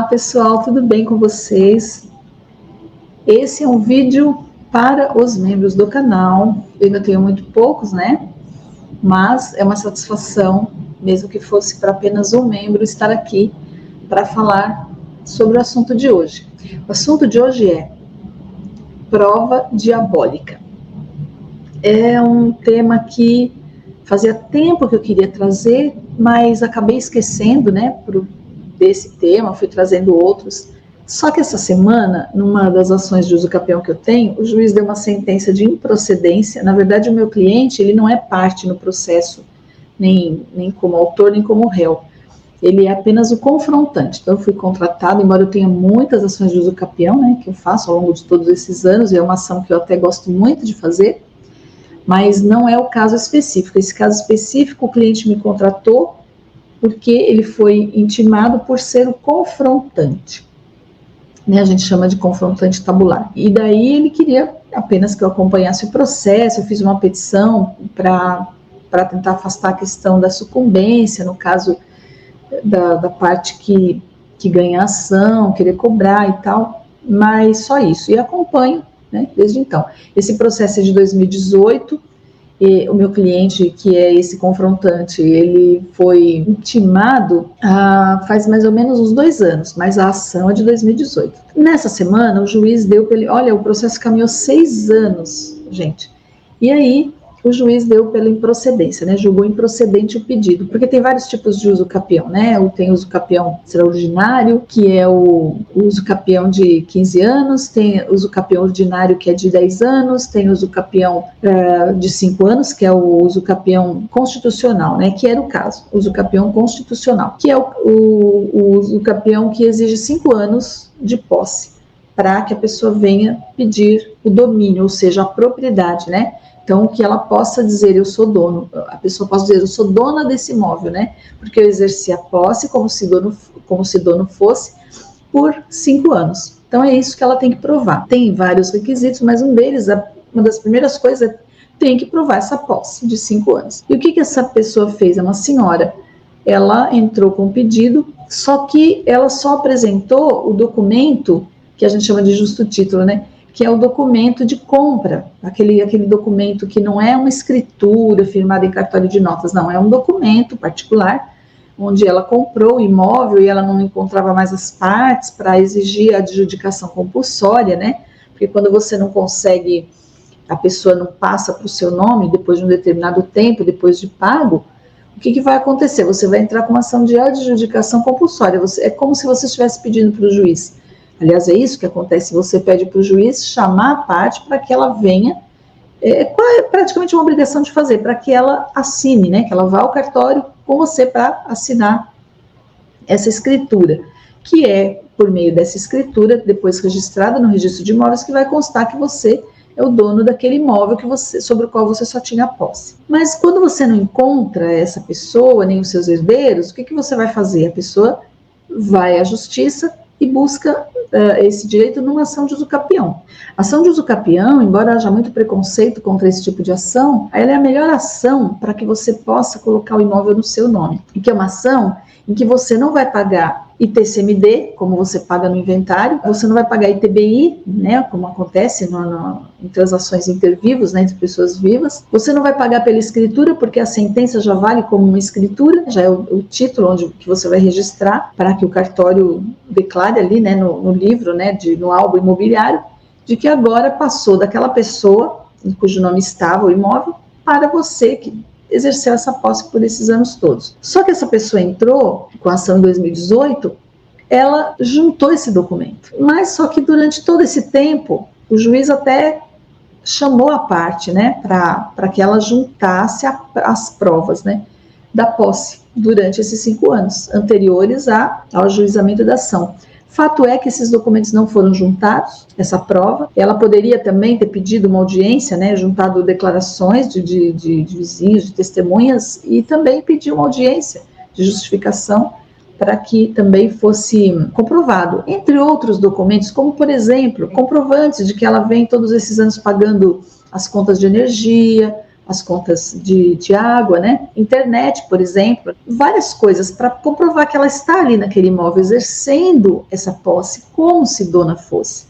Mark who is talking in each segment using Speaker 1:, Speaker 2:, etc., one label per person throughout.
Speaker 1: pessoal, tudo bem com vocês? Esse é um vídeo para os membros do canal. Eu ainda tenho muito poucos, né? Mas é uma satisfação, mesmo que fosse para apenas um membro, estar aqui para falar sobre o assunto de hoje. O assunto de hoje é prova diabólica. É um tema que fazia tempo que eu queria trazer, mas acabei esquecendo, né, desse tema, fui trazendo outros. Só que essa semana, numa das ações de uso capião que eu tenho, o juiz deu uma sentença de improcedência. Na verdade, o meu cliente, ele não é parte no processo, nem como autor, nem como réu. Ele é apenas o confrontante. Então, eu fui contratado, embora eu tenha muitas ações de uso capião, né, que eu faço ao longo de todos esses anos, e é uma ação que eu até gosto muito de fazer, mas não é o caso específico. Esse caso específico, o cliente me contratou porque ele foi intimado por ser o confrontante. Né, a gente chama de confrontante tabular. E daí ele queria apenas que eu acompanhasse o processo. Eu fiz uma petição para tentar afastar a questão da sucumbência, no caso da parte que ganha a ação, querer cobrar e tal, mas só isso. E acompanho, né, desde então. Esse processo é de 2018, e o meu cliente, que é esse confrontante, ele foi intimado faz mais ou menos uns 2 anos, mas a ação é de 2018. Nessa semana, o juiz deu para ele, olha, o processo caminhou 6 anos, gente, e aí o juiz deu pela improcedência, né, julgou improcedente o pedido, porque tem vários tipos de uso capião, né, tem uso capião extraordinário, que é o uso capião de 15 anos, tem uso capião ordinário, que é de 10 anos, tem uso capião de 5 anos, que é o uso capião constitucional, né, que era o caso, uso capião constitucional, que é o uso capião que exige 5 anos de posse, para que a pessoa venha pedir o domínio, ou seja, a propriedade, né. Então, que ela possa dizer, eu sou dono, a pessoa possa dizer, eu sou dona desse imóvel, né? Porque eu exerci a posse como se dono fosse por 5 anos. Então, é isso que ela tem que provar. Tem vários requisitos, mas um deles, uma das primeiras coisas é tem que provar essa posse de 5 anos. E o que essa pessoa fez? É uma senhora. Ela entrou com o pedido, só que ela só apresentou o documento, que a gente chama de justo título, né? Que é o documento de compra, aquele documento que não é uma escritura firmada em cartório de notas, não, é um documento particular, onde ela comprou o imóvel e ela não encontrava mais as partes para exigir a adjudicação compulsória, né? Porque quando você não consegue, a pessoa não passa para o seu nome depois de um determinado tempo, depois de pago, o que vai acontecer? Você vai entrar com uma ação de adjudicação compulsória, é como se você estivesse pedindo para o juiz. Aliás, é isso que acontece, você pede para o juiz chamar a parte para que ela venha, é praticamente uma obrigação de fazer, para que ela assine, né, que ela vá ao cartório com você para assinar essa escritura, que é por meio dessa escritura, depois registrada no registro de imóveis, que vai constar que você é o dono daquele imóvel sobre o qual você só tinha posse. Mas quando você não encontra essa pessoa, nem os seus herdeiros, o que você vai fazer? A pessoa vai à justiça e busca esse direito numa ação de uso capião. A ação de uso capião, embora haja muito preconceito contra esse tipo de ação, ela é a melhor ação para que você possa colocar o imóvel no seu nome, e que é uma ação em que você não vai pagar ITCMD, como você paga no inventário, você não vai pagar ITBI, né, como acontece em transações intervivos, né, entre pessoas vivas, você não vai pagar pela escritura, porque a sentença já vale como uma escritura, já é o título que você vai registrar, para que o cartório declare ali, né, no livro, né, no álbum imobiliário, de que agora passou daquela pessoa, em cujo nome estava o imóvel, para você que exerceu essa posse por esses anos todos. Só que essa pessoa entrou com a ação em 2018, ela juntou esse documento. Mas só que durante todo esse tempo, o juiz até chamou a parte, né, para que ela juntasse as provas, né, da posse durante esses 5 anos anteriores ao ajuizamento da ação. Fato é que esses documentos não foram juntados, essa prova. Ela poderia também ter pedido uma audiência, né, juntado declarações de vizinhos, de testemunhas, e também pedir uma audiência de justificação para que também fosse comprovado, entre outros documentos, como, por exemplo, comprovantes de que ela vem todos esses anos pagando as contas de energia, as contas de água, né? Internet, por exemplo, várias coisas para comprovar que ela está ali naquele imóvel, exercendo essa posse como se dona fosse.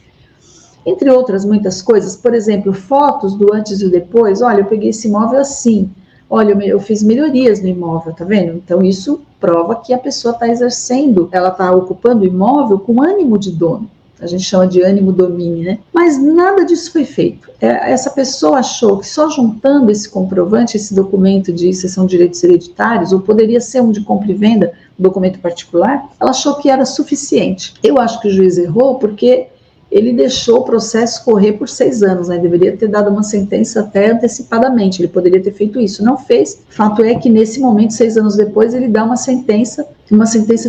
Speaker 1: Entre outras muitas coisas, por exemplo, fotos do antes e do depois. Olha, eu peguei esse imóvel assim, olha, eu fiz melhorias no imóvel, tá vendo? Então isso prova que a pessoa está exercendo, ela está ocupando o imóvel com ânimo de dono. A gente chama de ânimo domínio, né? Mas nada disso foi feito. Essa pessoa achou que só juntando esse comprovante, esse documento de cessão de direitos hereditários, ou poderia ser um de compra e venda, documento particular, ela achou que era suficiente. Eu acho que o juiz errou porque ele deixou o processo correr por 6 anos, né? Deveria ter dado uma sentença até antecipadamente, ele poderia ter feito isso, não fez. Fato é que nesse momento, 6 anos depois, ele dá uma sentença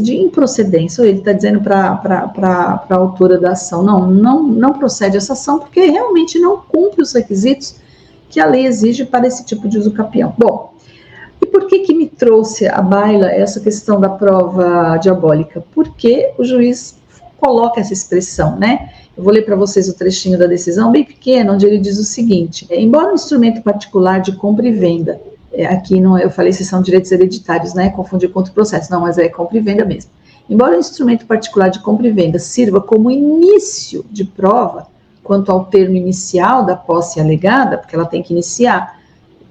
Speaker 1: de improcedência. Ele está dizendo para a autora da ação, não procede essa ação, porque realmente não cumpre os requisitos que a lei exige para esse tipo de uso capião. Bom, e por que me trouxe à baila essa questão da prova diabólica? Porque o juiz coloca essa expressão, né? Eu vou ler para vocês o trechinho da decisão, bem pequeno, onde ele diz o seguinte: embora um instrumento particular de compra e venda, aqui não, eu falei sessão de direitos hereditários, né? Confundi com outro processo, não, mas é compra e venda mesmo. Embora um instrumento particular de compra e venda sirva como início de prova quanto ao termo inicial da posse alegada, porque ela tem que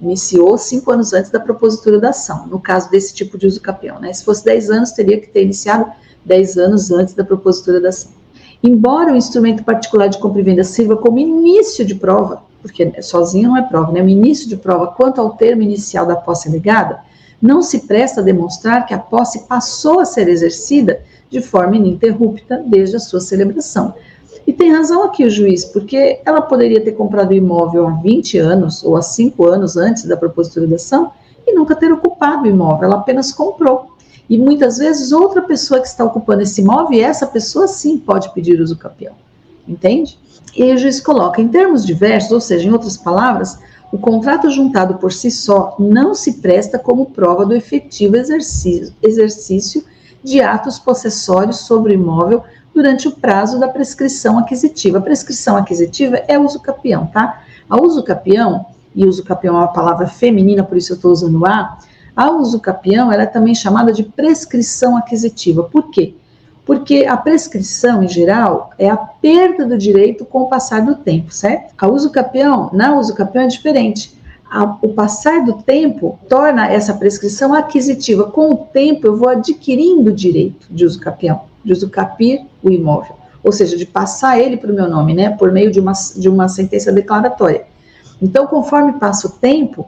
Speaker 1: iniciou 5 anos antes da propositura da ação, no caso desse tipo de uso capião, né? Se fosse 10 anos, teria que ter iniciado 10 anos antes da propositura da ação. Embora o instrumento particular de compra e venda sirva como início de prova, porque sozinho não é prova, né? O início de prova quanto ao termo inicial da posse alegada, não se presta a demonstrar que a posse passou a ser exercida de forma ininterrupta desde a sua celebração. E tem razão aqui o juiz, porque ela poderia ter comprado o imóvel há 20 anos ou há 5 anos antes da propositura da ação e nunca ter ocupado o imóvel, ela apenas comprou. E muitas vezes outra pessoa que está ocupando esse imóvel, e essa pessoa sim pode pedir uso capião, entende? E aí o juiz coloca, em termos diversos, ou seja, em outras palavras, o contrato juntado por si só não se presta como prova do efetivo exercício de atos possessórios sobre o imóvel durante o prazo da prescrição aquisitiva. A prescrição aquisitiva é uso capião, tá? A uso capião, e uso capião é uma palavra feminina, por isso eu estou usando a uso capião, ela é também chamada de prescrição aquisitiva. Por quê? Porque a prescrição, em geral, é a perda do direito com o passar do tempo, certo? Na uso capião é diferente. O passar do tempo torna essa prescrição aquisitiva. Com o tempo, eu vou adquirindo o direito de uso capião, de usufruir o imóvel. Ou seja, de passar ele para o meu nome, né? Por meio de uma sentença declaratória. Então, conforme passa o tempo,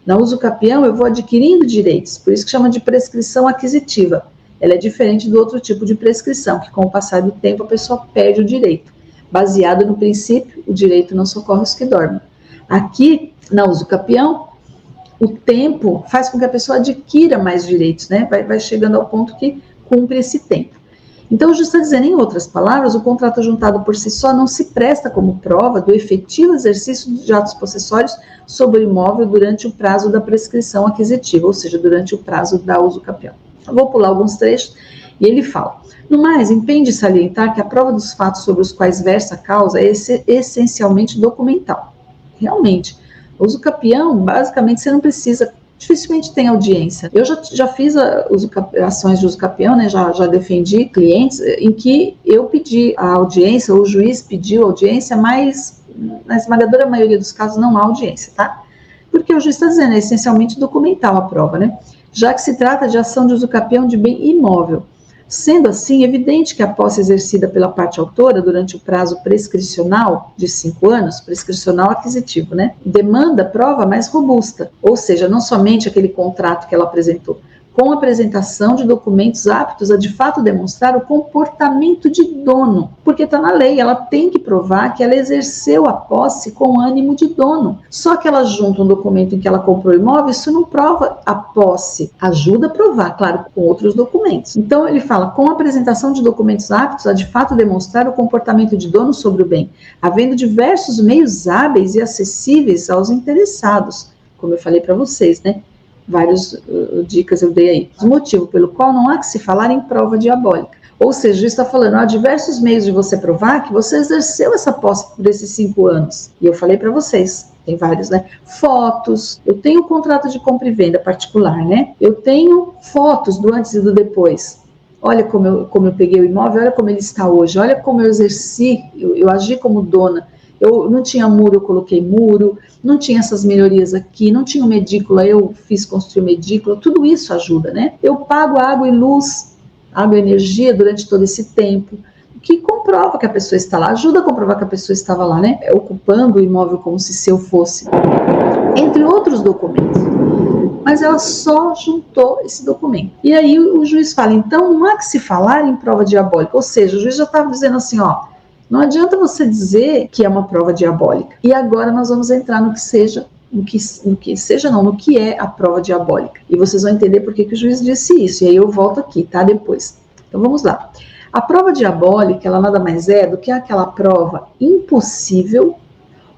Speaker 1: na uso capião eu vou adquirindo direitos, por isso que chama de prescrição aquisitiva. Ela é diferente do outro tipo de prescrição, que com o passar do tempo a pessoa perde o direito. Baseado no princípio, o direito não socorre os que dormem. Aqui, na uso capião, o tempo faz com que a pessoa adquira mais direitos, né? Vai chegando ao ponto que cumpre esse tempo. Então, o juiz está dizendo, em outras palavras, o contrato juntado por si só não se presta como prova do efetivo exercício de atos possessórios sobre o imóvel durante o prazo da prescrição aquisitiva, ou seja, durante o prazo da uso capião. Eu vou pular alguns trechos e ele fala: no mais, impende salientar que a prova dos fatos sobre os quais versa a causa é essencialmente documental. Realmente, o uso capião, basicamente, você não precisa, dificilmente tem audiência. Eu já fiz ações de uso capião, né, já defendi clientes em que eu pedi a audiência, o juiz pediu audiência, mas na esmagadora maioria dos casos não há audiência, tá? Porque o juiz está dizendo, é essencialmente documental a prova, né? Já que se trata de ação de uso capião de bem imóvel. Sendo assim, é evidente que a posse exercida pela parte autora durante o prazo prescricional de 5 anos, prescricional aquisitivo, né, demanda prova mais robusta, ou seja, não somente aquele contrato que ela apresentou, com a apresentação de documentos aptos a de fato demonstrar o comportamento de dono, porque está na lei, ela tem que provar que ela exerceu a posse com ânimo de dono. Só que ela junta um documento em que ela comprou o imóvel, isso não prova a posse, ajuda a provar, claro, com outros documentos. Então ele fala, com a apresentação de documentos aptos a de fato demonstrar o comportamento de dono sobre o bem, havendo diversos meios hábeis e acessíveis aos interessados, como eu falei para vocês, né? Várias dicas eu dei aí. O motivo pelo qual não há que se falar em prova diabólica. Ou seja, está falando, há diversos meios de você provar que você exerceu essa posse por esses 5 anos. E eu falei para vocês, tem vários, né? Fotos, eu tenho um contrato de compra e venda particular, né? Eu tenho fotos do antes e do depois. Olha como eu peguei o imóvel, olha como ele está hoje, olha como eu exerci, eu agi como dona. Eu não tinha muro, eu coloquei muro, não tinha essas melhorias aqui, não tinha uma edícula, eu fiz construir uma edícula, tudo isso ajuda, né? Eu pago água e luz, água e energia durante todo esse tempo, que comprova que a pessoa está lá, ajuda a comprovar que a pessoa estava lá, né? Ocupando o imóvel como se seu fosse, entre outros documentos. Mas ela só juntou esse documento. E aí o juiz fala, então não há que se falar em prova diabólica, ou seja, o juiz já estava dizendo assim, ó, não adianta você dizer que é uma prova diabólica. E agora nós vamos entrar no que é a prova diabólica. E vocês vão entender por que o juiz disse isso. E aí eu volto aqui, tá? Depois. Então vamos lá. A prova diabólica, ela nada mais é do que aquela prova impossível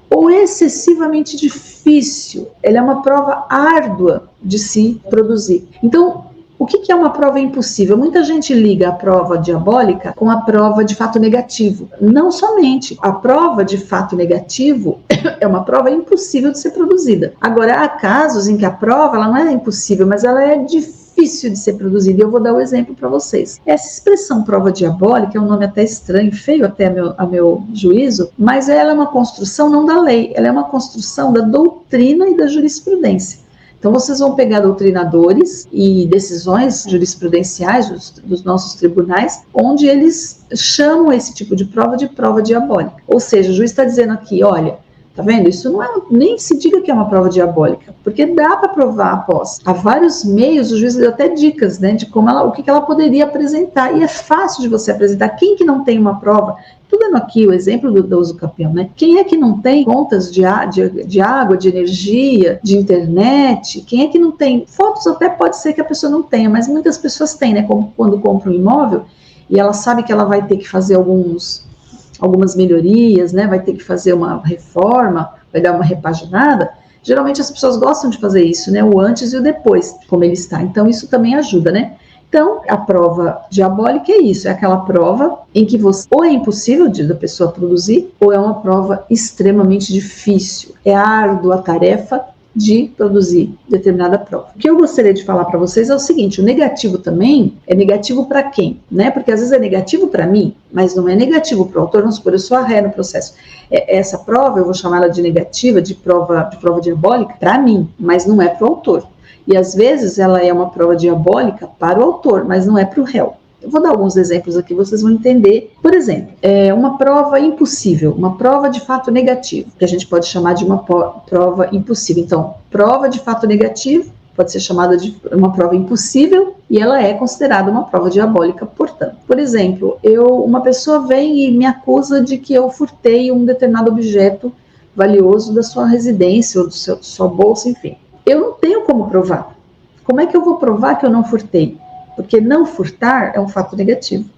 Speaker 1: ou excessivamente difícil. Ela é uma prova árdua de se produzir. Então, o que é uma prova impossível? Muita gente liga a prova diabólica com a prova de fato negativo. Não somente. A prova de fato negativo é uma prova impossível de ser produzida. Agora, há casos em que a prova ela não é impossível, mas ela é difícil de ser produzida. E eu vou dar o exemplo para vocês. Essa expressão prova diabólica é um nome até estranho, feio até a meu juízo, mas ela é uma construção não da lei, ela é uma construção da doutrina e da jurisprudência. Então, vocês vão pegar doutrinadores e decisões jurisprudenciais dos nossos tribunais, onde eles chamam esse tipo de prova diabólica. Ou seja, o juiz está dizendo aqui, olha, tá vendo? Isso não é, nem se diga que é uma prova diabólica, porque dá para provar após. Há vários meios, o juiz deu até dicas, né, de como o que ela poderia apresentar, e é fácil de você apresentar. Quem que não tem uma prova? Estou dando aqui o exemplo do uso capião, né? Quem é que não tem contas de água, de energia, de internet? Quem é que não tem? Fotos até pode ser que a pessoa não tenha, mas muitas pessoas têm, né? Como quando compra um imóvel e ela sabe que ela vai ter que fazer algumas melhorias, né? Vai ter que fazer uma reforma, vai dar uma repaginada. Geralmente as pessoas gostam de fazer isso, né? O antes e o depois, como ele está. Então isso também ajuda, né? Então, a prova diabólica é isso, é aquela prova em que ou é impossível da pessoa produzir, ou é uma prova extremamente difícil. É árdua a tarefa de produzir determinada prova. O que eu gostaria de falar para vocês é o seguinte, o negativo também é negativo para quem? Né? Porque às vezes é negativo para mim, mas não é negativo para o autor, vamos supor, eu sou a ré no processo. Essa prova, eu vou chamar ela de negativa, de prova diabólica, para mim, mas não é para o autor. E às vezes ela é uma prova diabólica para o autor, mas não é para o réu. Eu vou dar alguns exemplos aqui, vocês vão entender. Por exemplo, uma prova impossível, uma prova de fato negativo, que a gente pode chamar de uma prova impossível. Então, prova de fato negativo pode ser chamada de uma prova impossível e ela é considerada uma prova diabólica, portanto. Por exemplo, uma pessoa vem e me acusa de que eu furtei um determinado objeto valioso da sua residência ou da sua bolsa, enfim. Eu não tenho como provar. Como é que eu vou provar que eu não furtei? Porque não furtar é um fato negativo.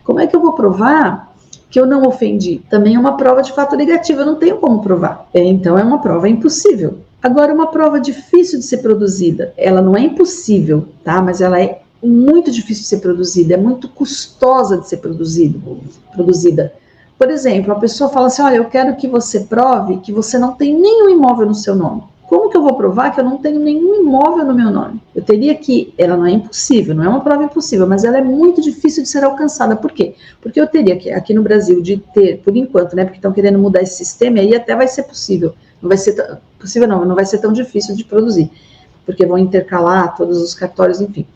Speaker 1: Como é que eu vou provar que eu não ofendi? Também é uma prova de fato negativo, eu não tenho como provar. Então é uma prova impossível. Agora, uma prova difícil de ser produzida, ela não é impossível, tá? Mas ela é muito difícil de ser produzida, é muito custosa de ser produzida. Por exemplo, a pessoa fala assim, olha, eu quero que você prove que você não tem nenhum imóvel no seu nome. Como que eu vou provar que eu não tenho nenhum imóvel no meu nome? Eu teria que... Ela não é impossível, não é uma prova impossível, mas ela é muito difícil de ser alcançada. Por quê? Porque eu teria que, aqui no Brasil, de ter, por enquanto, né, porque estão querendo mudar esse sistema, e aí até vai ser possível. Não vai ser possível, não vai ser tão difícil de produzir, porque vão intercalar todos os cartórios, enfim.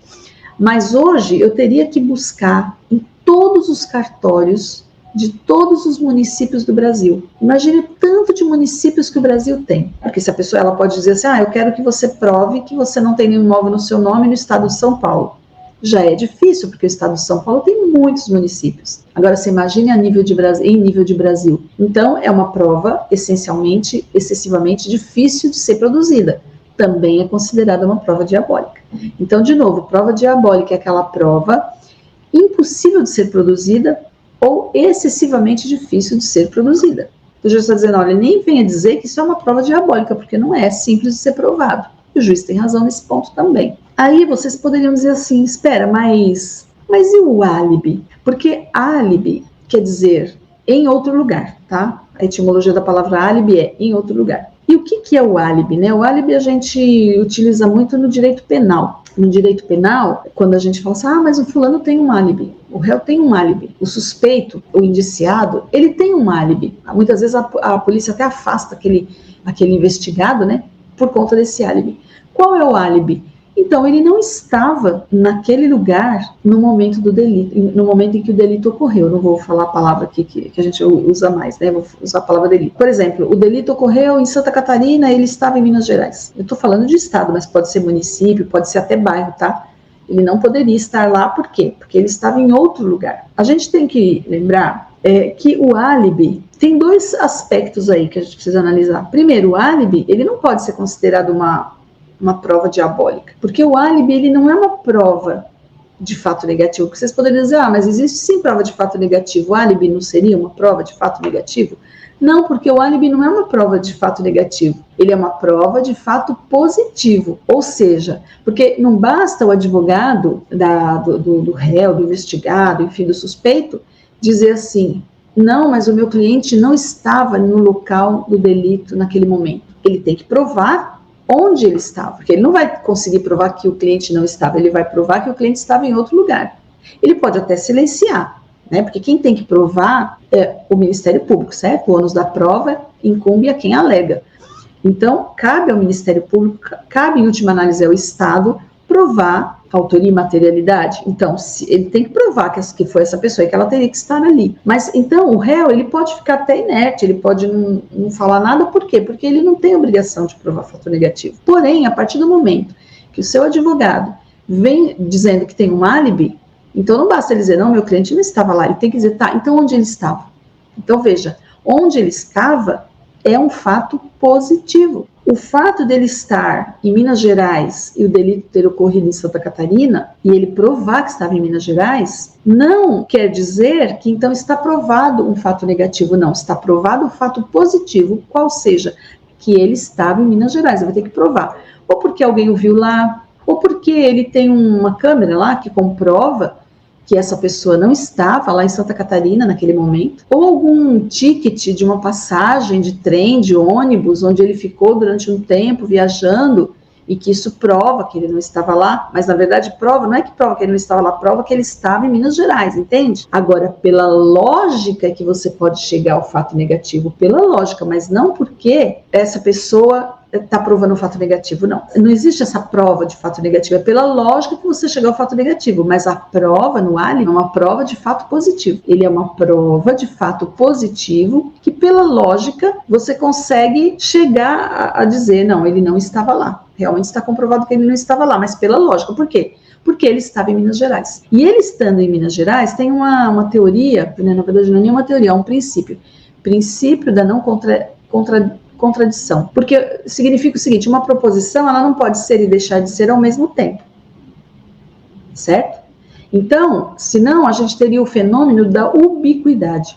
Speaker 1: Mas hoje eu teria que buscar em todos os cartórios de todos os municípios do Brasil. Imagine o tanto de municípios que o Brasil tem. Porque se a pessoa ela pode dizer assim, eu quero que você prove que você não tem nenhum imóvel no seu nome no estado de São Paulo. Já é difícil, porque o estado de São Paulo tem muitos municípios. Agora, você imagine em nível de Brasil. Então, é uma prova excessivamente difícil de ser produzida. Também é considerada uma prova diabólica. Então, de novo, prova diabólica é aquela prova impossível de ser produzida ou excessivamente difícil de ser produzida. O juiz está dizendo, olha, nem venha dizer que isso é uma prova diabólica, porque não é simples de ser provado. E o juiz tem razão nesse ponto também. Aí vocês poderiam dizer assim, espera, mas e o álibi? Porque álibi quer dizer em outro lugar, tá? A etimologia da palavra álibi é em outro lugar. E o que é o álibi, né? O álibi a gente utiliza muito no direito penal. No direito penal, quando a gente fala assim, mas o fulano tem um álibi, o réu tem um álibi, o suspeito, o indiciado, ele tem um álibi. Muitas vezes a polícia até afasta aquele investigado, né, por conta desse álibi. Qual é o álibi? Então, ele não estava naquele lugar no momento do delito, no momento em que o delito ocorreu. Eu não vou falar a palavra aqui que a gente usa mais, né? Vou usar a palavra delito. Por exemplo, o delito ocorreu em Santa Catarina e ele estava em Minas Gerais. Eu estou falando de estado, mas pode ser município, pode ser até bairro, tá? Ele não poderia estar lá, por quê? Porque ele estava em outro lugar. A gente tem que lembrar que o álibi tem dois aspectos aí que a gente precisa analisar. Primeiro, o álibi, ele não pode ser considerado uma prova diabólica, porque o álibi, ele não é uma prova de fato negativo, porque vocês poderiam dizer, mas existe sim prova de fato negativo, o álibi não seria uma prova de fato negativo? Não, porque o álibi não é uma prova de fato negativo, ele é uma prova de fato positivo, ou seja, porque não basta o advogado do réu, do investigado, enfim, do suspeito, dizer assim, não, mas o meu cliente não estava no local do delito naquele momento. Ele tem que provar onde ele estava, porque ele não vai conseguir provar que o cliente não estava, ele vai provar que o cliente estava em outro lugar. Ele pode até silenciar, né? Porque quem tem que provar é o Ministério Público, certo? O ônus da prova incumbe a quem alega. Então, cabe ao Ministério Público, cabe em última análise ao Estado, provar autoria e materialidade. Então, ele tem que provar que foi essa pessoa e que ela teria que estar ali. Mas, então, o réu, ele pode ficar até inerte, ele pode não falar nada, por quê? Porque ele não tem obrigação de provar fato negativo. Porém, a partir do momento que o seu advogado vem dizendo que tem um álibi, então não basta ele dizer, não, meu cliente não estava lá, ele tem que dizer, tá, então onde ele estava? Então, veja, onde ele estava é um fato positivo. O fato dele estar em Minas Gerais e o delito ter ocorrido em Santa Catarina, e ele provar que estava em Minas Gerais, não quer dizer que então está provado um fato negativo, não. Está provado um fato positivo, qual seja, que ele estava em Minas Gerais. Ele vai ter que provar. Ou porque alguém o viu lá, ou porque ele tem uma câmera lá que comprova que essa pessoa não estava lá em Santa Catarina naquele momento, ou algum ticket de uma passagem de trem, de ônibus, onde ele ficou durante um tempo viajando, e que isso prova que ele não estava lá, mas na verdade prova, não é que prova que ele não estava lá, prova que ele estava em Minas Gerais, entende? Agora, pela lógica que você pode chegar ao fato negativo, pela lógica, mas não porque essa pessoa está provando um fato negativo, não. Não existe essa prova de fato negativo, é pela lógica que você chegou ao fato negativo, mas a prova no álibi é uma prova de fato positivo. Ele é uma prova de fato positivo que, pela lógica, você consegue chegar a dizer, não, ele não estava lá. Realmente está comprovado que ele não estava lá, mas pela lógica. Por quê? Porque ele estava em Minas Gerais. E ele estando em Minas Gerais, tem uma teoria, né, na verdade não é nenhuma teoria, é um princípio. Princípio da não contradição. Porque significa o seguinte, uma proposição, ela não pode ser e deixar de ser ao mesmo tempo. Certo? Então, senão a gente teria o fenômeno da ubiquidade.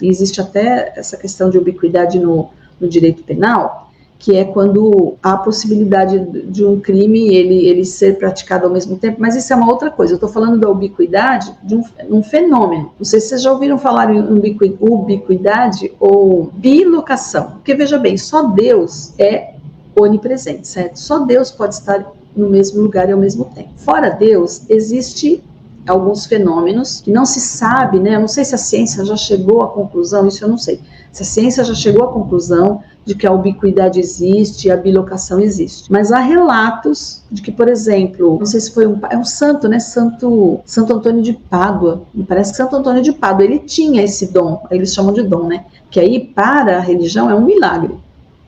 Speaker 1: E existe até essa questão de ubiquidade no direito penal, que é quando há a possibilidade de um crime ele ser praticado ao mesmo tempo, mas isso é uma outra coisa. Eu estou falando da ubiquidade de um fenômeno. Não sei se vocês já ouviram falar em ubiquidade ou bilocação, porque veja bem, só Deus é onipresente, certo? Só Deus pode estar no mesmo lugar e ao mesmo tempo. Fora Deus, existe alguns fenômenos que não se sabe, né? Eu não sei se a ciência já chegou à conclusão, isso eu não sei. Se a ciência já chegou à conclusão de que a ubiquidade existe, a bilocação existe. Mas há relatos de que, por exemplo, não sei se foi um santo, né? Santo Antônio de Pádua. Me parece que Santo Antônio de Pádua, ele tinha esse dom, eles chamam de dom, né? Que aí, para a religião, é um milagre,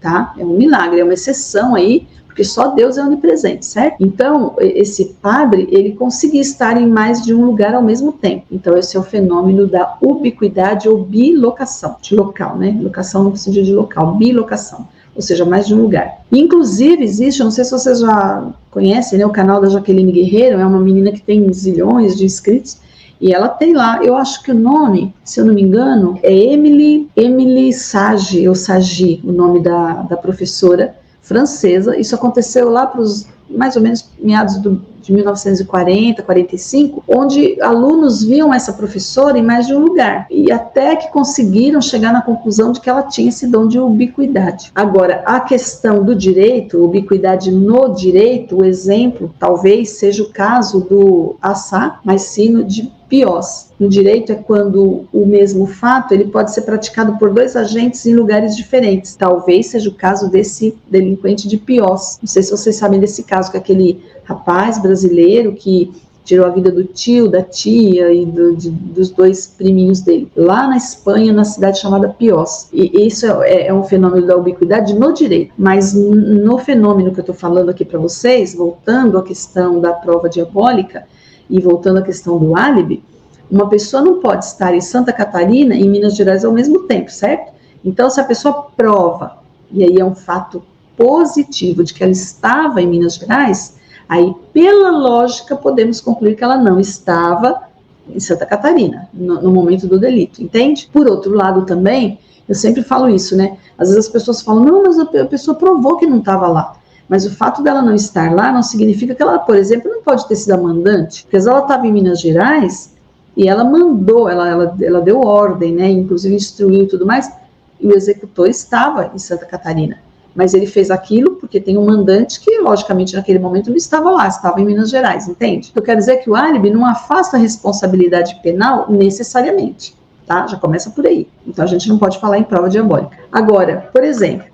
Speaker 1: tá? É um milagre, é uma exceção aí, porque só Deus é onipresente, certo? Então, esse padre, ele conseguia estar em mais de um lugar ao mesmo tempo. Então, esse é o fenômeno da ubiquidade ou bilocação, de local, né? Locação no sentido de local, bilocação, ou seja, mais de um lugar. Inclusive, existe, eu não sei se vocês já conhecem, né, o canal da Jaqueline Guerreiro, é uma menina que tem zilhões de inscritos, e ela tem lá, eu acho que o nome, se eu não me engano, é Emily Sagi, ou Sagi, o nome da professora francesa. Isso aconteceu lá para os mais ou menos meados do de 1940, 45, onde alunos viam essa professora em mais de um lugar, e até que conseguiram chegar na conclusão de que ela tinha esse dom de ubiquidade. Agora, a questão do direito, ubiquidade no direito, o exemplo talvez seja o caso do Assá, mas sim no de Piós. No direito é quando o mesmo fato ele pode ser praticado por dois agentes em lugares diferentes. Talvez seja o caso desse delinquente de Piós. Não sei se vocês sabem desse caso, que é aquele rapaz brasileiro que tirou a vida do tio, da tia e dos dois priminhos dele, lá na Espanha, na cidade chamada Piós. E isso é um fenômeno da ubiquidade no direito. Mas no fenômeno que eu estou falando aqui para vocês, voltando à questão da prova diabólica e voltando à questão do álibi, uma pessoa não pode estar em Santa Catarina e em Minas Gerais ao mesmo tempo, certo? Então, se a pessoa prova, e aí é um fato positivo de que ela estava em Minas Gerais, aí, pela lógica, podemos concluir que ela não estava em Santa Catarina, no momento do delito, entende? Por outro lado também, eu sempre falo isso, né? Às vezes as pessoas falam, não, mas a pessoa provou que não estava lá. Mas o fato dela não estar lá não significa que ela, por exemplo, não pode ter sido a mandante, porque ela estava em Minas Gerais e ela mandou, ela deu ordem, né? Inclusive instruiu e tudo mais, e o executor estava em Santa Catarina. Mas ele fez aquilo porque tem um mandante que, logicamente, naquele momento não estava lá, estava em Minas Gerais, entende? Eu quero dizer que o álibi não afasta a responsabilidade penal necessariamente, tá? Já começa por aí. Então, a gente não pode falar em prova diabólica. Agora, por exemplo,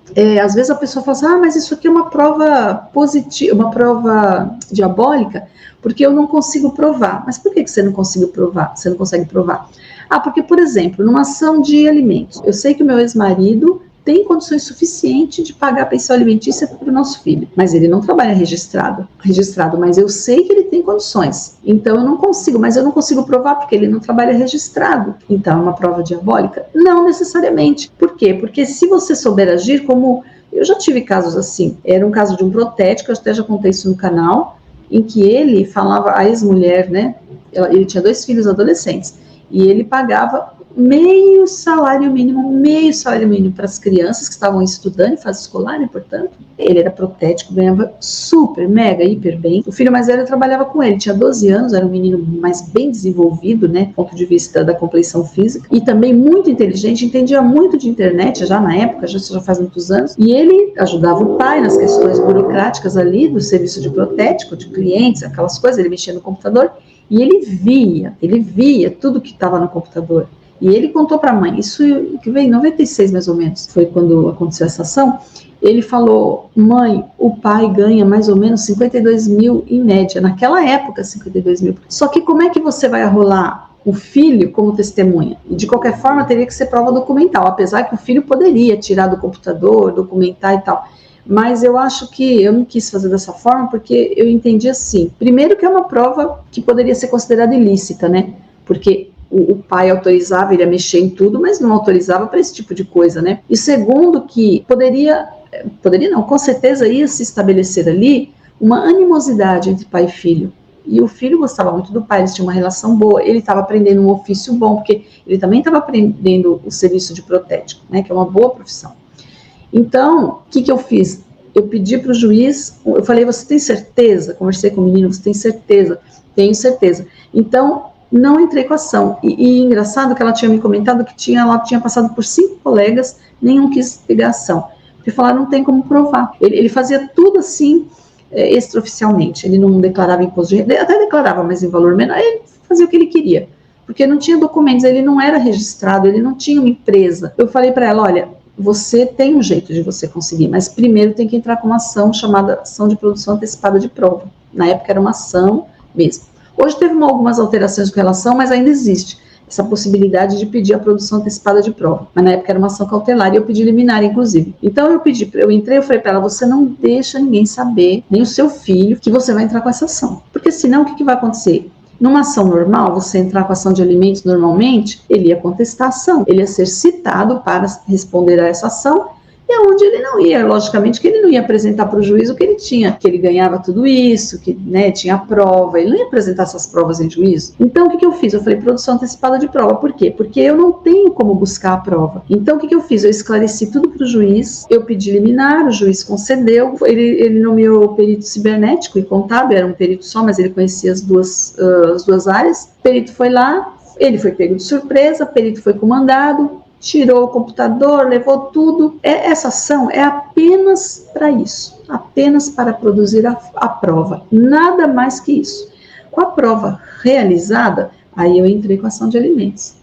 Speaker 1: às vezes a pessoa fala assim, mas isso aqui é uma prova positiva, uma prova diabólica, porque eu não consigo provar. Mas por que você não consegue provar? Você não consegue provar? Porque, por exemplo, numa ação de alimentos, eu sei que o meu ex-marido tem condições suficientes de pagar a pensão alimentícia para o nosso filho, mas ele não trabalha registrado, mas eu sei que ele tem condições, então eu não consigo provar porque ele não trabalha registrado. Então é uma prova diabólica? Não necessariamente. Por quê? Porque se você souber agir, como eu já tive casos assim, era um caso de um protético, eu até já contei isso no canal, em que ele falava, a ex-mulher, né, ele tinha 2 filhos adolescentes, e ele pagava meio salário mínimo para as crianças que estavam estudando em fase escolar, né, portanto. Ele era protético, ganhava super, mega, hiper bem. O filho mais velho trabalhava com ele, tinha 12 anos, era um menino mais bem desenvolvido, né, do ponto de vista da compleição física, e também muito inteligente, entendia muito de internet já na época, já faz muitos anos, e ele ajudava o pai nas questões burocráticas ali do serviço de protético, de clientes, aquelas coisas, ele mexia no computador, e ele via tudo que estava no computador. E ele contou para a mãe, isso que veio em 96 mais ou menos, foi quando aconteceu essa ação, ele falou, mãe, o pai ganha mais ou menos 52 mil em média, naquela época 52 mil, só que como é que você vai arrolar o filho como testemunha? E de qualquer forma teria que ser prova documental, apesar que o filho poderia tirar do computador, documentar e tal, mas eu acho que eu não quis fazer dessa forma porque eu entendi assim, primeiro que é uma prova que poderia ser considerada ilícita, né, porque o pai autorizava ele a mexer em tudo, mas não autorizava para esse tipo de coisa, né? E segundo que poderia não, com certeza ia se estabelecer ali uma animosidade entre pai e filho. E o filho gostava muito do pai, eles tinham uma relação boa, ele estava aprendendo um ofício bom, porque ele também estava aprendendo o serviço de protético, né? Que é uma boa profissão. Então, o que eu fiz? Eu pedi para o juiz, eu falei, você tem certeza? Conversei com o menino, você tem certeza? Tenho certeza. Então, não entrei com a ação. E engraçado que ela tinha me comentado que ela tinha passado por 5 colegas, nenhum quis pegar ação. Porque falaram, não tem como provar. Ele fazia tudo assim, extraoficialmente. Ele não declarava imposto de renda, até declarava, mas em valor menor, ele fazia o que ele queria. Porque não tinha documentos, ele não era registrado, ele não tinha uma empresa. Eu falei para ela, olha, você tem um jeito de você conseguir, mas primeiro tem que entrar com uma ação chamada ação de produção antecipada de prova. Na época era uma ação mesmo. Hoje teve algumas alterações com relação, mas ainda existe essa possibilidade de pedir a produção antecipada de prova. Mas na época era uma ação cautelar e eu pedi liminar, inclusive. Então eu entrei, eu falei para ela, você não deixa ninguém saber, nem o seu filho, que você vai entrar com essa ação. Porque senão, o que vai acontecer? Numa ação normal, você entrar com a ação de alimentos normalmente, ele ia contestar a ação, ele ia ser citado para responder a essa ação, e aonde ele não ia. Logicamente que ele não ia apresentar para o juiz o que ele tinha, que ele ganhava tudo isso, que, né, tinha prova, ele não ia apresentar essas provas em juízo. Então, o que eu fiz? Eu falei, produção antecipada de prova. Por quê? Porque eu não tenho como buscar a prova. Então, o que eu fiz? Eu esclareci tudo para o juiz, eu pedi liminar, o juiz concedeu, ele nomeou perito cibernético e contábil, era um perito só, mas ele conhecia as duas áreas. O perito foi lá, ele foi pego de surpresa, o perito foi comandado, tirou o computador, levou tudo. Essa ação é apenas para isso, apenas para produzir a prova, nada mais que isso. Com a prova realizada, aí eu entrei com a ação de alimentos.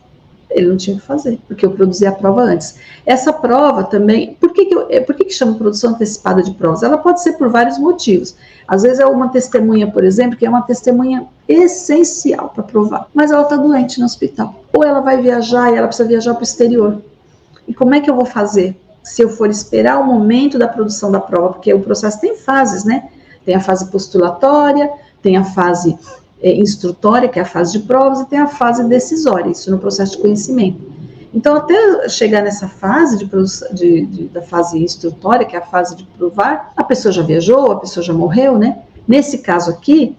Speaker 1: Ele não tinha o que fazer, porque eu produzi a prova antes. Essa prova também, por que chama produção antecipada de provas? Ela pode ser por vários motivos. Às vezes é uma testemunha, por exemplo, que é uma testemunha essencial para provar, mas ela está doente no hospital. Ou ela vai viajar e ela precisa viajar para o exterior. E como é que eu vou fazer? Se eu for esperar o momento da produção da prova, porque o processo tem fases, né? Tem a fase postulatória, tem a fase instrutória, que é a fase de provas, e tem a fase decisória, isso no processo de conhecimento. Então, até chegar nessa fase da fase instrutória, que é a fase de provar, a pessoa já viajou, a pessoa já morreu, né? Nesse caso aqui,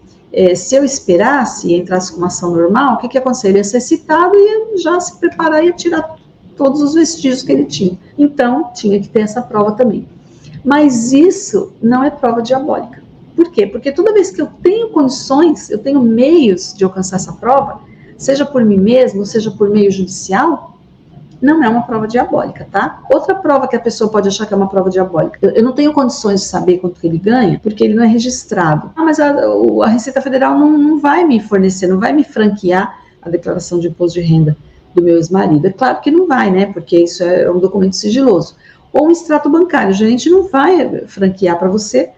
Speaker 1: se eu esperasse e entrasse com uma ação normal, o que aconteceu? Ele ia ser citado e ia já se preparar e ia tirar todos os vestígios que ele tinha. Então, tinha que ter essa prova também. Mas isso não é prova diabólica. Por quê? Porque toda vez que eu tenho condições, eu tenho meios de alcançar essa prova, seja por mim mesmo, seja por meio judicial, não é uma prova diabólica, tá? Outra prova que a pessoa pode achar que é uma prova diabólica, eu não tenho condições de saber quanto que ele ganha, porque ele não é registrado. Ah, mas a Receita Federal não vai me fornecer, não vai me franquear a declaração de imposto de renda do meu ex-marido. É claro que não vai, né? Porque isso é um documento sigiloso. Ou um extrato bancário, o gerente não vai franquear para você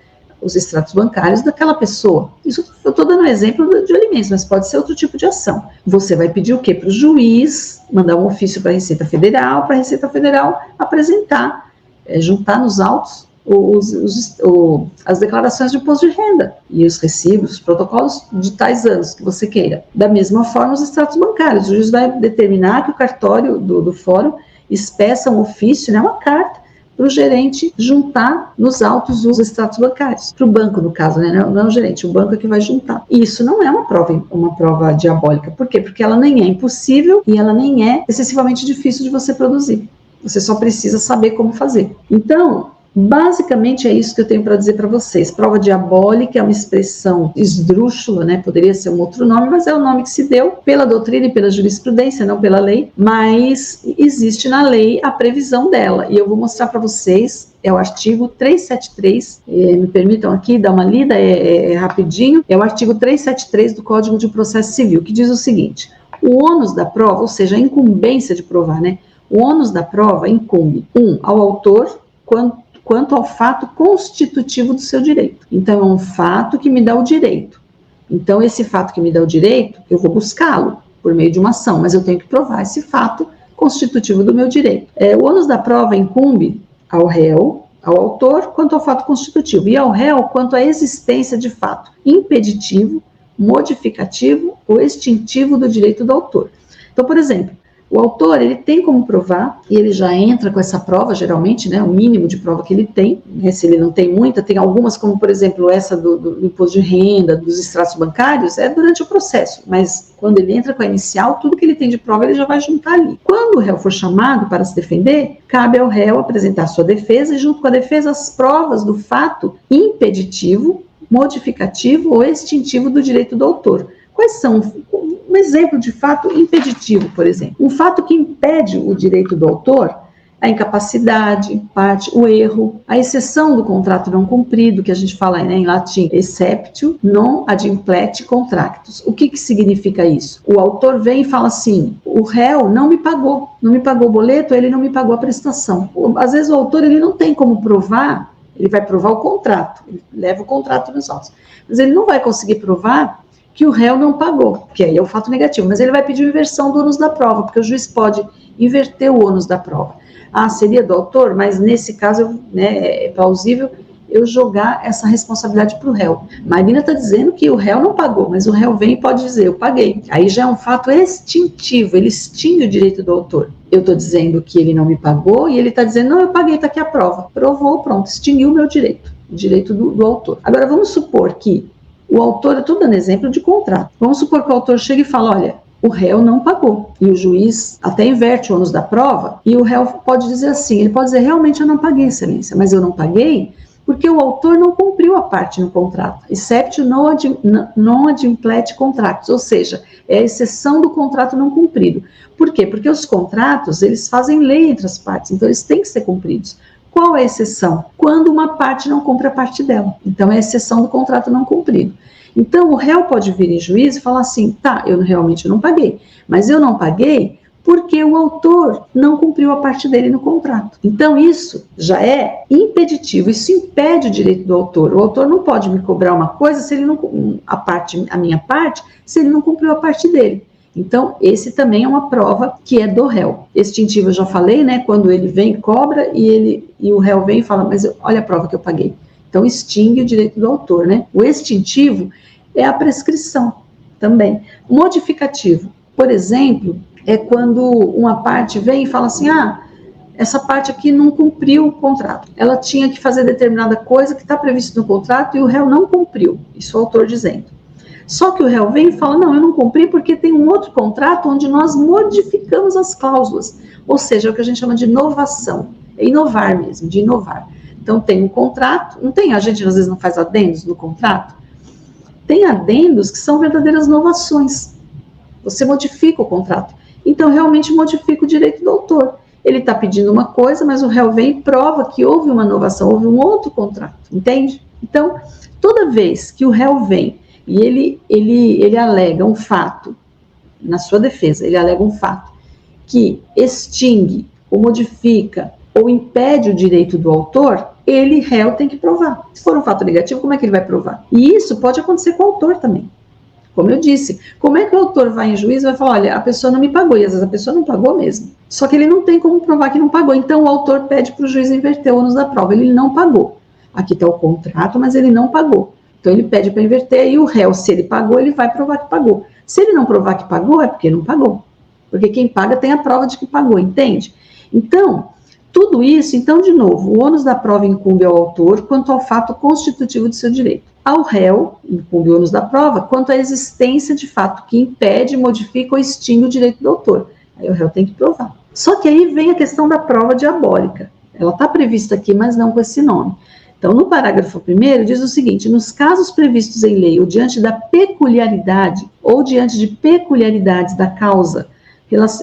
Speaker 1: os extratos bancários daquela pessoa. Isso eu estou dando um exemplo de alimentos, mas pode ser outro tipo de ação. Você vai pedir o quê? Para o juiz mandar um ofício para a Receita Federal apresentar, juntar nos autos as declarações de imposto de renda e os recibos, os protocolos de tais anos que você queira. Da mesma forma, os extratos bancários. O juiz vai determinar que o cartório do fórum expeça um ofício, né, uma carta, para o gerente juntar nos autos os extratos bancários. Para o banco, no caso, né? Não o gerente, o banco é que vai juntar. Isso não é uma prova diabólica. Por quê? Porque ela nem é impossível e ela nem é excessivamente difícil de você produzir. Você só precisa saber como fazer. Então, basicamente é isso que eu tenho para dizer para vocês. Prova diabólica é uma expressão esdrúxula, né? Poderia ser um outro nome, mas é o nome que se deu pela doutrina e pela jurisprudência, não pela lei, mas existe na lei a previsão dela, e eu vou mostrar para vocês. É o artigo 373, me permitam aqui dar uma lida, rapidinho, é o artigo 373 do Código de Processo Civil, que diz o seguinte: o ônus da prova, ou seja, a incumbência de provar, né? O ônus da prova incumbe, ao autor, quanto ao fato constitutivo do seu direito. Então, é um fato que me dá o direito. Então, esse fato que me dá o direito, eu vou buscá-lo por meio de uma ação, mas eu tenho que provar esse fato constitutivo do meu direito. O ônus da prova incumbe ao réu, ao autor, quanto ao fato constitutivo, e ao réu quanto à existência de fato impeditivo, modificativo ou extintivo do direito do autor. Então, por exemplo, o autor, ele tem como provar, e ele já entra com essa prova, geralmente, né, o mínimo de prova que ele tem, né, se ele não tem muita, tem algumas, como por exemplo, essa do imposto de renda, dos extratos bancários, é durante o processo, mas quando ele entra com a inicial, tudo que ele tem de prova, ele já vai juntar ali. Quando o réu for chamado para se defender, cabe ao réu apresentar a sua defesa, e junto com a defesa, as provas do fato impeditivo, modificativo ou extintivo do direito do autor. Quais são? Um exemplo de fato impeditivo, por exemplo. Um fato que impede o direito do autor, a incapacidade, o erro, a exceção do contrato não cumprido, que a gente fala, né, em latim, exceptio non adimplete contractus. O que significa isso? O autor vem e fala assim: o réu não me pagou o boleto, ele não me pagou a prestação. Às vezes o autor, ele não tem como provar, ele vai provar o contrato, ele leva o contrato nos autos, mas ele não vai conseguir provar que o réu não pagou, que aí é o fato negativo, mas ele vai pedir inversão do ônus da prova, porque o juiz pode inverter o ônus da prova. Ah, seria do autor, mas nesse caso, né, é plausível, eu jogar essa responsabilidade para o réu. Marina está dizendo que o réu não pagou, mas o réu vem e pode dizer, eu paguei. Aí já é um fato extintivo, ele extingue o direito do autor. Eu estou dizendo que ele não me pagou e ele está dizendo, não, eu paguei, está aqui a prova. Provou, pronto, extinguiu o meu direito, o direito do autor. Agora, vamos supor que o autor, eu estou dando exemplo de contrato, vamos supor que o autor chega e fala, olha, o réu não pagou, e o juiz até inverte o ônus da prova, e o réu pode dizer assim, ele pode dizer, realmente eu não paguei, excelência, mas eu não paguei porque o autor não cumpriu a parte no contrato, excepto non adimplete contractus, ou seja, é a exceção do contrato não cumprido. Por quê? Porque os contratos, eles fazem lei entre as partes, então eles têm que ser cumpridos. Qual é a exceção? Quando uma parte não cumpre a parte dela. Então é a exceção do contrato não cumprido. Então o réu pode vir em juízo e falar assim, tá, eu realmente não paguei, mas eu não paguei porque o autor não cumpriu a parte dele no contrato. Então isso já é impeditivo, isso impede o direito do autor. O autor não pode me cobrar uma coisa se ele não a minha parte, se ele não cumpriu a parte dele. Então, esse também é uma prova que é do réu. Extintivo eu já falei, né? Quando ele vem, cobra, e o réu vem e fala, mas olha a prova que eu paguei. Então, extingue o direito do autor, né? O extintivo é a prescrição também. Modificativo, por exemplo, é quando uma parte vem e fala assim, essa parte aqui não cumpriu o contrato. Ela tinha que fazer determinada coisa que está previsto no contrato e o réu não cumpriu. Isso é o autor dizendo. Só que o réu vem e fala, não, eu não cumpri porque tem um outro contrato onde nós modificamos as cláusulas. Ou seja, é o que a gente chama de inovação. É inovar mesmo, de inovar. Então tem um contrato, não tem, a gente às vezes não faz adendos no contrato? Tem adendos que são verdadeiras inovações. Você modifica o contrato. Então realmente modifica o direito do autor. Ele está pedindo uma coisa, mas o réu vem e prova que houve uma inovação, houve um outro contrato, entende? Então, toda vez que o réu vem e ele alega um fato, na sua defesa, ele alega um fato que extingue, ou modifica, ou impede o direito do autor, ele, réu, tem que provar. Se for um fato negativo, como é que ele vai provar? E isso pode acontecer com o autor também. Como eu disse, como é que o autor vai em juízo e vai falar, olha, a pessoa não me pagou, e às vezes a pessoa não pagou mesmo. Só que ele não tem como provar que não pagou, então o autor pede para o juiz inverter o ônus da prova, ele não pagou. Aqui está o contrato, mas ele não pagou. Então ele pede para inverter e o réu, se ele pagou, ele vai provar que pagou. Se ele não provar que pagou, é porque não pagou. Porque quem paga tem a prova de que pagou, entende? Então, tudo isso, então, de novo, o ônus da prova incumbe ao autor quanto ao fato constitutivo de seu direito. Ao réu, incumbe o ônus da prova, quanto à existência de fato que impede, modifica ou extingue o direito do autor. Aí o réu tem que provar. Só que aí vem a questão da prova diabólica. Ela está prevista aqui, mas não com esse nome. Então, no parágrafo 1º, diz o seguinte, nos casos previstos em lei ou diante da peculiaridade ou diante de peculiaridades da causa,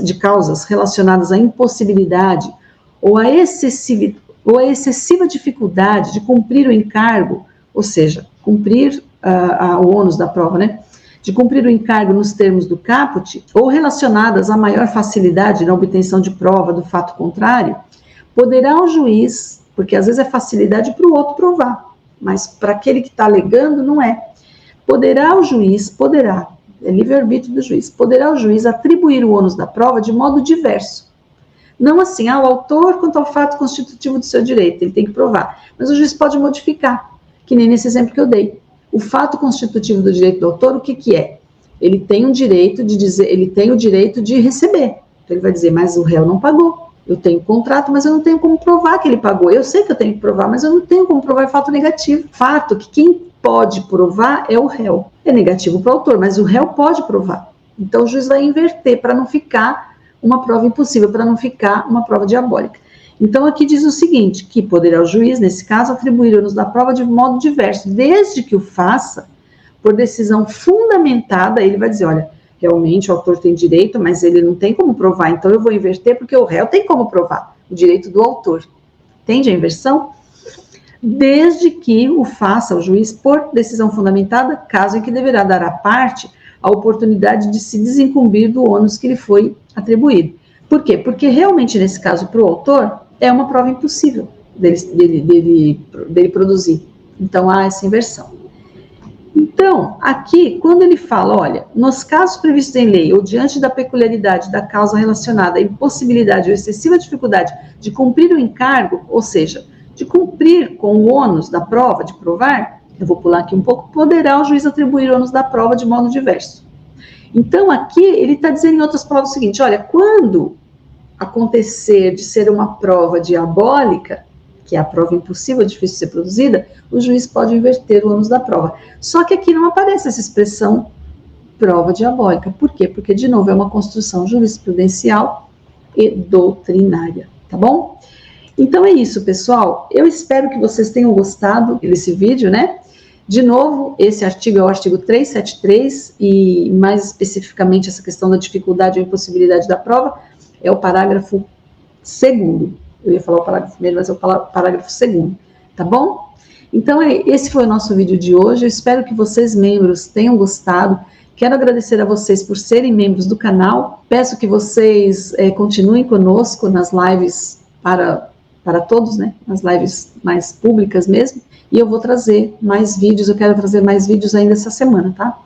Speaker 1: de causas relacionadas à impossibilidade ou à excessiva dificuldade de cumprir o encargo, ou seja, cumprir o ônus da prova, né? De cumprir o encargo nos termos do caput, ou relacionadas à maior facilidade na obtenção de prova do fato contrário, poderá o juiz, porque às vezes é facilidade para o outro provar, mas para aquele que está alegando não é. É livre-arbítrio do juiz, poderá o juiz atribuir o ônus da prova de modo diverso. Não assim, o autor quanto ao fato constitutivo do seu direito, ele tem que provar, mas o juiz pode modificar, que nem nesse exemplo que eu dei. O fato constitutivo do direito do autor, o que é? Ele tem o direito de receber. Então ele vai dizer, mas o réu não pagou. Eu tenho contrato, mas eu não tenho como provar que ele pagou. Eu sei que eu tenho que provar, mas eu não tenho como provar fato negativo. Fato que quem pode provar é o réu. É negativo para o autor, mas o réu pode provar. Então o juiz vai inverter para não ficar uma prova impossível, para não ficar uma prova diabólica. Então aqui diz o seguinte, que poderá o juiz, nesse caso, atribuir ônus da prova de modo diverso, desde que o faça por decisão fundamentada. Ele vai dizer, olha, realmente o autor tem direito, mas ele não tem como provar, então eu vou inverter porque o réu tem como provar o direito do autor. Entende a inversão? Desde que o faça o juiz por decisão fundamentada, caso em que deverá dar à parte a oportunidade de se desincumbir do ônus que lhe foi atribuído. Por quê? Porque realmente, nesse caso, para o autor, é uma prova impossível dele produzir. Então, há essa inversão. Então, aqui, quando ele fala, olha, nos casos previstos em lei ou diante da peculiaridade da causa relacionada à impossibilidade ou excessiva dificuldade de cumprir o encargo, ou seja, de cumprir com o ônus da prova, de provar, eu vou pular aqui um pouco, poderá o juiz atribuir o ônus da prova de modo diverso. Então, aqui, ele está dizendo em outras palavras o seguinte, olha, quando acontecer de ser uma prova diabólica, que é a prova impossível, difícil de ser produzida, o juiz pode inverter o ônus da prova. Só que aqui não aparece essa expressão prova diabólica. Por quê? Porque, de novo, é uma construção jurisprudencial e doutrinária, tá bom? Então é isso, pessoal. Eu espero que vocês tenham gostado desse vídeo, né? De novo, esse artigo é o artigo 373 e, mais especificamente, essa questão da dificuldade ou impossibilidade da prova é o parágrafo 2º. Eu ia falar o parágrafo 1º, mas é o parágrafo 2º, tá bom? Então, esse foi o nosso vídeo de hoje. Eu espero que vocês, membros, tenham gostado. Quero agradecer a vocês por serem membros do canal. Peço que vocês continuem conosco nas lives para todos, né? Nas lives mais públicas mesmo. E eu vou trazer mais vídeos, eu quero trazer mais vídeos ainda essa semana, tá?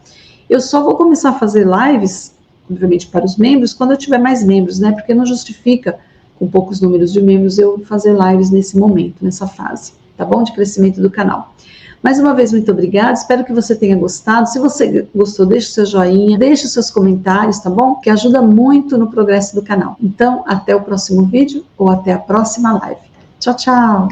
Speaker 1: Eu só vou começar a fazer lives, obviamente, para os membros, quando eu tiver mais membros, né? Porque não justifica, com poucos números de membros, eu fazer lives nesse momento, nessa fase, tá bom? De crescimento do canal. Mais uma vez, muito obrigada, espero que você tenha gostado. Se você gostou, deixe o seu joinha, deixe os seus comentários, tá bom? Que ajuda muito no progresso do canal. Então, até o próximo vídeo ou até a próxima live. Tchau, tchau!